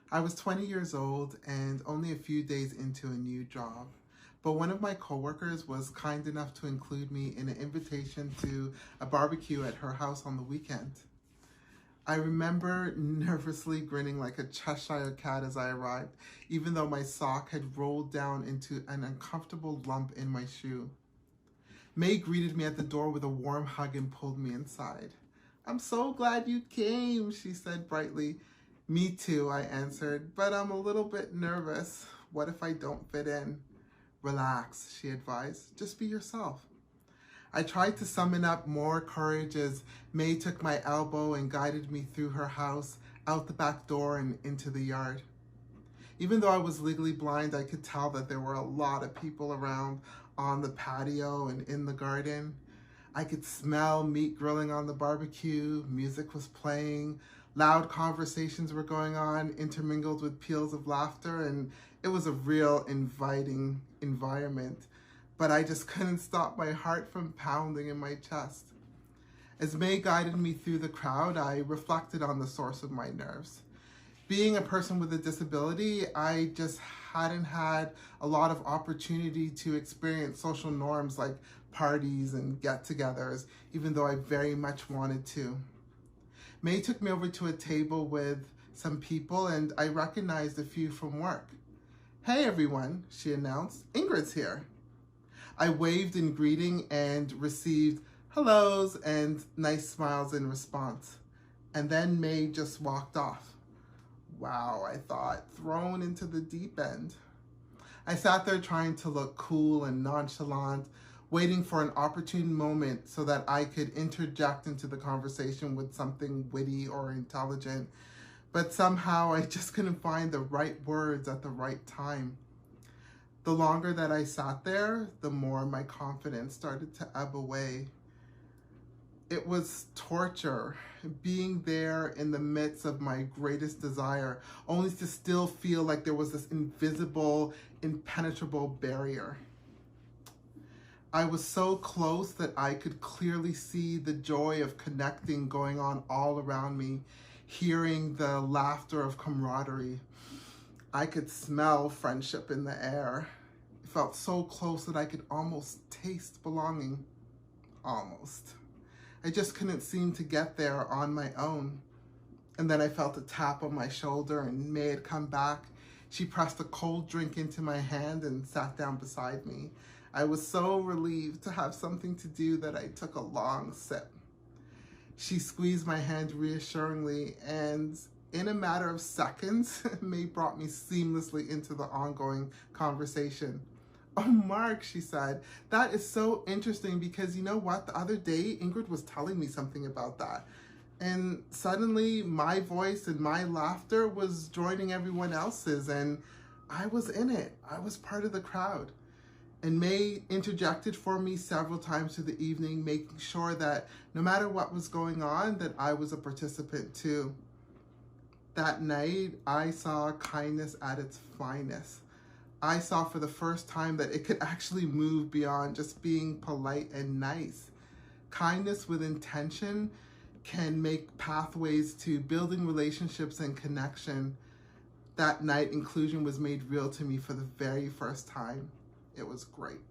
I was 20 years old and only a few days into a new job, but one of my coworkers was kind enough to include me in an invitation to a barbecue at her house on the weekend. I remember nervously grinning like a Cheshire cat as I arrived, even though my sock had rolled down into an uncomfortable lump in my shoe. May greeted me at the door with a warm hug and pulled me inside. "I'm so glad you came," she said brightly. "Me too," I answered, "but I'm a little bit nervous. What if I don't fit in?" "Relax," she advised. "Just be yourself." I tried to summon up more courage as May took my elbow and guided me through her house, out the back door and into the yard. Even though I was legally blind, I could tell that there were a lot of people around on the patio and in the garden. I could smell meat grilling on the barbecue, music was playing, loud conversations were going on, intermingled with peals of laughter, and it was a real inviting environment. But I just couldn't stop my heart from pounding in my chest. As May guided me through the crowd, I reflected on the source of my nerves. Being a person with a disability, I just hadn't had a lot of opportunity to experience social norms like parties and get-togethers, even though I very much wanted to. May took me over to a table with some people and I recognized a few from work. "Hey everyone," she announced, "Ingrid's here." I waved in greeting and received hellos and nice smiles in response. And then May just walked off. Wow, I thought, thrown into the deep end. I sat there trying to look cool and nonchalant, waiting for an opportune moment so that I could interject into the conversation with something witty or intelligent, but somehow I just couldn't find the right words at the right time. The longer that I sat there, the more my confidence started to ebb away. It was torture, being there in the midst of my greatest desire, only to still feel like there was this invisible, impenetrable barrier. I was so close that I could clearly see the joy of connecting going on all around me, hearing the laughter of camaraderie. I could smell friendship in the air. It felt so close that I could almost taste belonging. Almost. I just couldn't seem to get there on my own. And then I felt a tap on my shoulder and May had come back. She pressed a cold drink into my hand and sat down beside me. I was so relieved to have something to do that I took a long sip. She squeezed my hand reassuringly, and in a matter of seconds, May brought me seamlessly into the ongoing conversation. "Oh, Mark," she said, "that is so interesting because you know what? The other day, Ingrid was telling me something about that. And suddenly my voice and my laughter was joining everyone else's and I was in it. I was part of the crowd." And May interjected for me several times through the evening, making sure that no matter what was going on, that I was a participant too. That night, I saw kindness at its finest. I saw for the first time that it could actually move beyond just being polite and nice. Kindness with intention can make pathways to building relationships and connection. That night, inclusion was made real to me for the very first time. It was great.